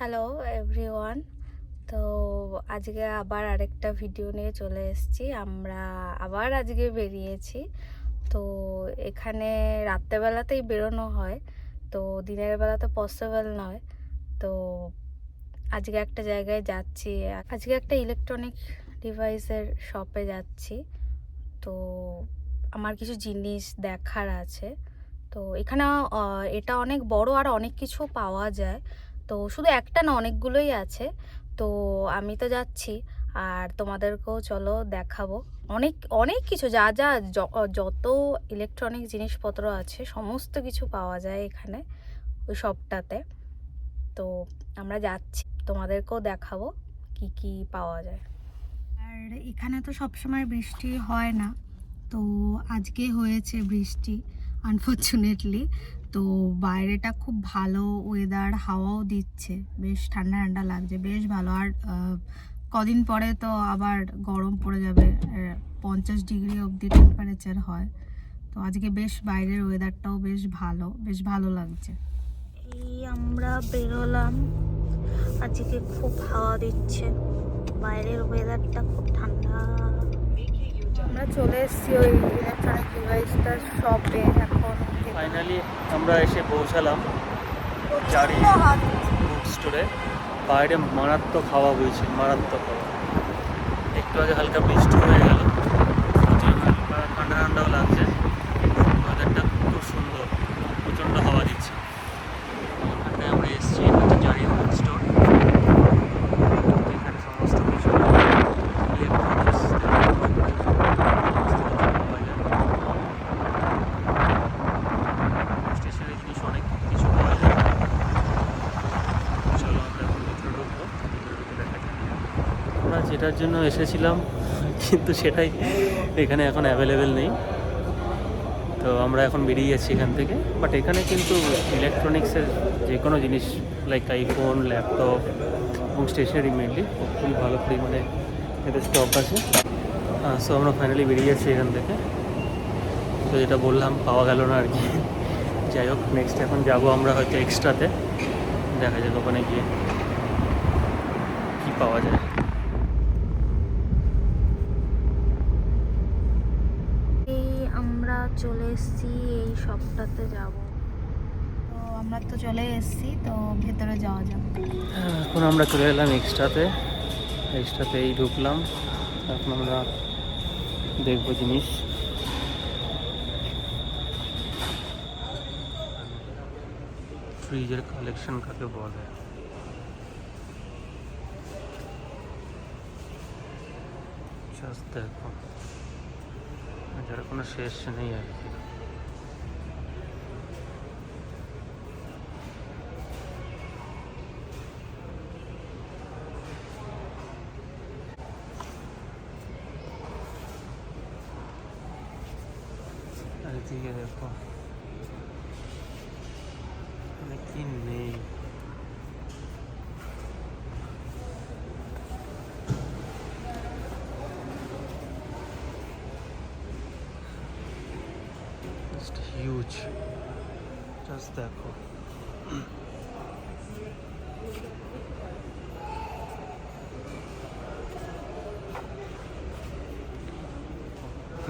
Hello everyone. তো আজকে আবার আরেকটা ভিডিও নিয়ে চলে এসেছি। আমরা আবার আজকে বেরিয়েছি। তো এখানে রাত্রেবেলাতেই বেরোনো হয়, তো দিনের বেলা তো পসিবল নয়। তো আজকে একটা জায়গায় যাচ্ছি, আজকে একটা ইলেকট্রনিক ডিভাইসের শপে যাচ্ছি। তো আমার কিছু জিনিস দেখার আছে। তো এখানে এটা অনেক বড় আর অনেক কিছু পাওয়া যায়। তো শুধু একটা না, অনেকগুলোই আছে। তো আমি তো যাচ্ছি আর তোমাদেরকেও চলো দেখাবো। অনেক অনেক কিছু, যা যা যত ইলেকট্রনিক জিনিসপত্র আছে সমস্ত কিছু পাওয়া যায় এখানে ওই শপটাতে। তো আমরা যাচ্ছি, তোমাদেরকেও দেখাবো কি কি পাওয়া যায়। আর এখানে তো সবসময় বৃষ্টি হয় না, তো আজকে হয়েছে বৃষ্টি আনফর্চুনেটলি। তো বাইরেটা খুব ভালো ওয়েদার, হাওয়াও দিচ্ছে, বেশ ঠান্ডা ঠান্ডা লাগছে, বেশ ভালো। আর কদিন পরে তো আবার গরম পড়ে যাবে, 50 ডিগ্রি অবধি টেম্পারেচার হয়। তো আজকে বেশ বাইরের ওয়েদারটাও বেশ ভালো লাগছে। এই আমরা বেরোলাম, আজকে খুব হাওয়া দিচ্ছে, বাইরের ওয়েদারটা খুব ঠান্ডা। আমরা চলে এসেছি ওই ইলেকট্রনিক ডিভাইসটার শপে। এখন ফাইনালি আমরা এসে পৌঁছালাম জারি বুক স্টোরে। বাইরে মারাত্মক হাওয়া বইছে, মারাত্মক হাওয়া। একটু আগে হালকা বৃষ্টি হয়ে গেল, ঠান্ডা ঠান্ডাও লাগছে। ওয়েদারটা খুব সুন্দর, প্রচণ্ড হাওয়া দিচ্ছে। এখানটায় আমরা এসেছি, হচ্ছে জারি বুক স্টোর। এখানে সমস্ত কিছু ইলেকট্রনিক্স স্টেশনারি জিনিস অনেক কিছু পাওয়া যায়। চলো আমরা এখন ভিতরে ঢুকবো, দেখা যাক। আমরা যেটার জন্য এসেছিলাম কিন্তু সেটাই এখানে এখন অ্যাভেলেবেল নেই। তো আমরা এখন বেরিয়ে যাচ্ছি এখান থেকে। বাট এখানে কিন্তু ইলেকট্রনিক্সের যে কোনো জিনিস লাইক আইফোন, ল্যাপটপ এবং স্টেশনারি মেনলি খুবই ভালো পরিমাণে এদের স্টক আছে। সো আমরা ফাইনালি বেরিয়ে যাচ্ছি এখান থেকে। তো যেটা বললাম পাওয়া গেল না আর কি। যাই হোক, নেক্সট এখন যাবো আমরা হয়তো এক্সট্রাতে, দেখা যাক ওখানে গিয়ে কী পাওয়া যায়। আমরা চলে এসেছি এই শপটাতে যাব। তো আমরা তো চলে এসেছি, তো ভেতরে যাওয়া যাবে। এখন আমরা চলে এলাম এক্সট্রাতেই ঢুকলাম। এখন আমরা দেখবো জিনিস। ফ্রিজের কালেকশন কাকে বলে, জাস্ট দেখো, যার কোনো শেষ নেই আর কি। আর এদিকে দেখো মানে কি নেই। জাস্ট হিউজ, জাস্ট দেখো।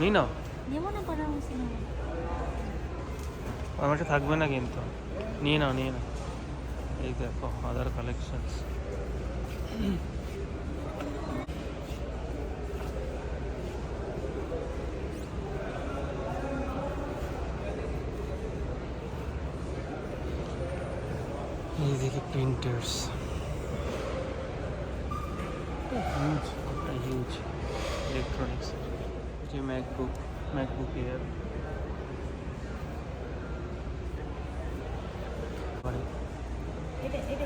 নিই নাও, নেবো না, করা হয়েছে না। আমার কাছে থাকবে না কিন্তু, নিয়ে নাও। এই দেখো আদার কালেকশনস। এই দেখি প্রিন্টার্স, হিউজ ইলেকট্রনিক্স। যে ম্যাকবুক এয়ার,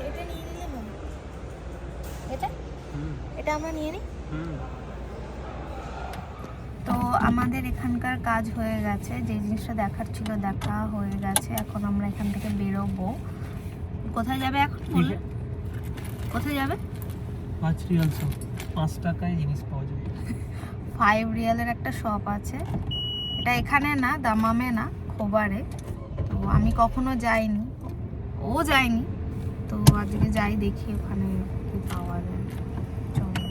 এটা নিয়ে নিলে না, এটা আমরা নিয়ে নিই। তো আমাদের এখানকার কাজ হয়ে গেছে, যে জিনিসটা দেখার ছিল দেখা হয়ে গেছে। এখন আমরা এখান থেকে বেরোবো। কোথায় যাবে এখন বললে? কোথায় যাবে? 5 রিয়াল, 5 টাকায় জিনিস পাওয়া যায়। 5 রিয়ালের একটা শপ আছে, এটা এখানে না, দামামে না, খোবারে। তো আমি কখনো যাইনি, ও যায়নি, তো আজকে যাই দেখি ওখানে কি পাওয়া যায়। চলো।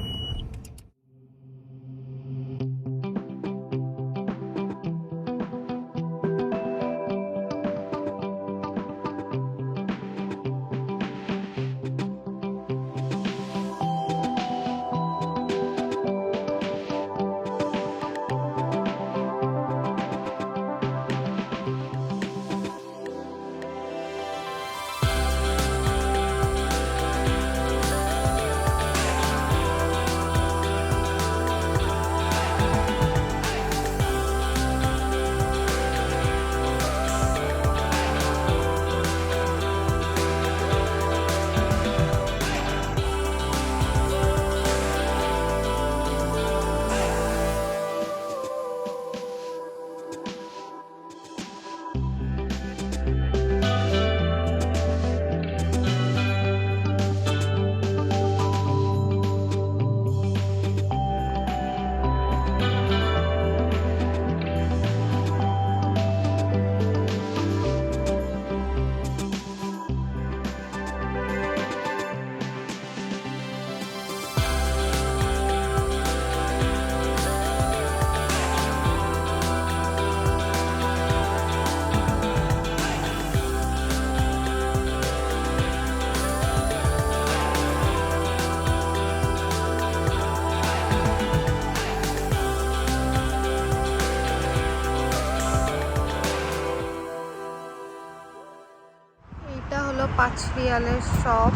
এটা হলো 5 রিয়ালের শপ,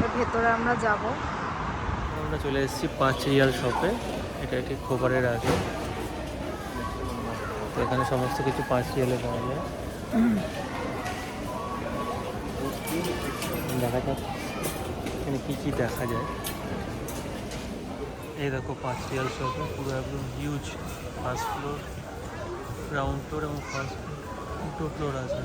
এর ভেতরে আমরা যাব। আমরা চলে এসেছি 5 রিয়াল শপে। এটা ঠিক খোপারের আগে। তো এখানে সমস্ত কিছু 5 রিয়ালে পাওয়া যায়। দেখা যাক এখানে কী কী দেখা যায়। এই দেখো 5 রিয়াল শপে পুরো একদম huge. First floor, ground floor এবং ফার্স্ট ফ্লোর, দুটো ফ্লোর আছে।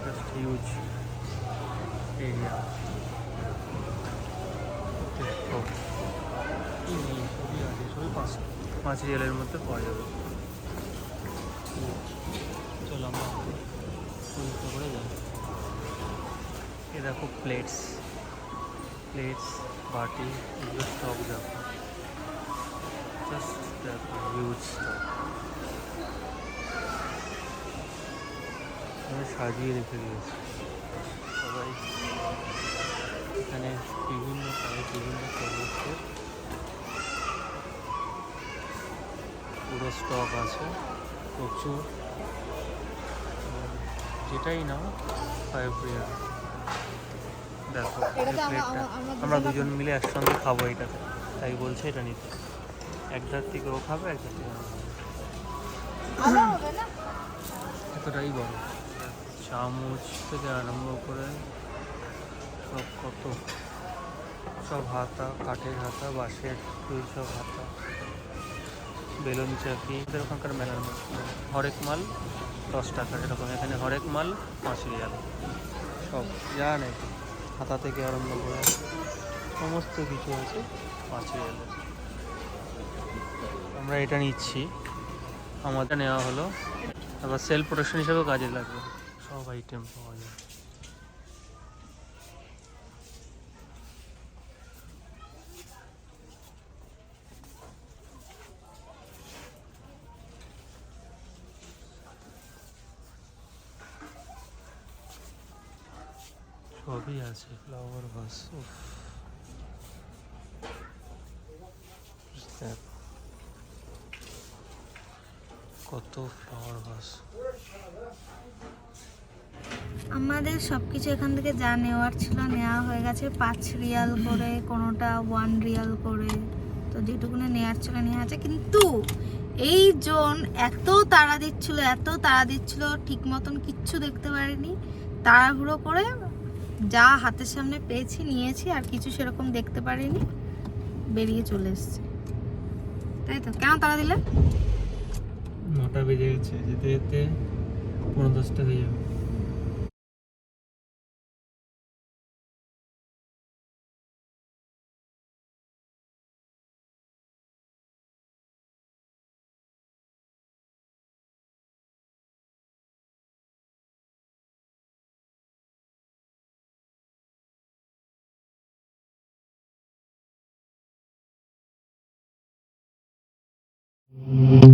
Just huge area. সবই আছে, সবই 5 রিয়ালের মধ্যে পাওয়া যাবে। চলো আমরা পরিষ্কার করে যাই। এ দেখো প্লেটস, বাটি, এগুলো স্টক দেখো। জাস্ট দেখো হিউজ স্টক। সাজিয়ে রেখে দিয়েছে সবাই। এখানে বিভিন্ন প্রোডাক্টের পুরো স্টক আছে প্রচুর। যেটাই নাও 5 রিয়াল। দেখো আমরা দুজন মিলে একসঙ্গে খাবো এটাতে, তাই বলছে এটা নিতে। এক ধার থেকে ও খাবে, এক ধার থেকে এতটাই বড়। চামচ থেকে আরম্ভ করে সব কত, সব হাতা, কাঠের হাতা, বাঁশের সব হাতা, বেলুন চাকি। এদের ওখানকার মেলার মতো হরেক মাল 10 টাকা, এরকম এখানে হরেক মাল 5 রিয়াল। সব যা নেই, হাতা থেকে আরম্ভ করে সমস্ত কিছু আছে 5 রিয়ালের। আমরা এটা নিচ্ছি, আমাদের নেওয়া হলো। আবার সেলফ প্রোটেকশন হিসেবেও কাজে লাগবে। সব আইটেম পাওয়া যায়। সবই আছে, ফ্লাওয়ার ভাস। কত ফ্লাওয়ার ভাস। আমাদের সব কিছু এখান থেকে যা নেওয়ার ছিল নেওয়া হয়ে গেছে। 5 রিয়াল করে, কোনোটা 1 রিয়াল করে। তো যেটুকুনে নেওয়ার ছিল নেওয়া আছে। কিন্তু এই জন এত তাড়া দিচ্ছিল ঠিক মতন কিচ্ছু দেখতে পারিনি। তাড়াহুড়ো করে যা হাতের সামনে পেয়েছি নিয়েছি, আর কিছু সেরকম দেখতে পারিনি, বেরিয়ে চলে এসেছি। তাই তো? কেন তাড়া দিলে? 9টা বেজে গেছে, যেতে যেতে 10টা হয়ে যাবে। যাচ্ছি।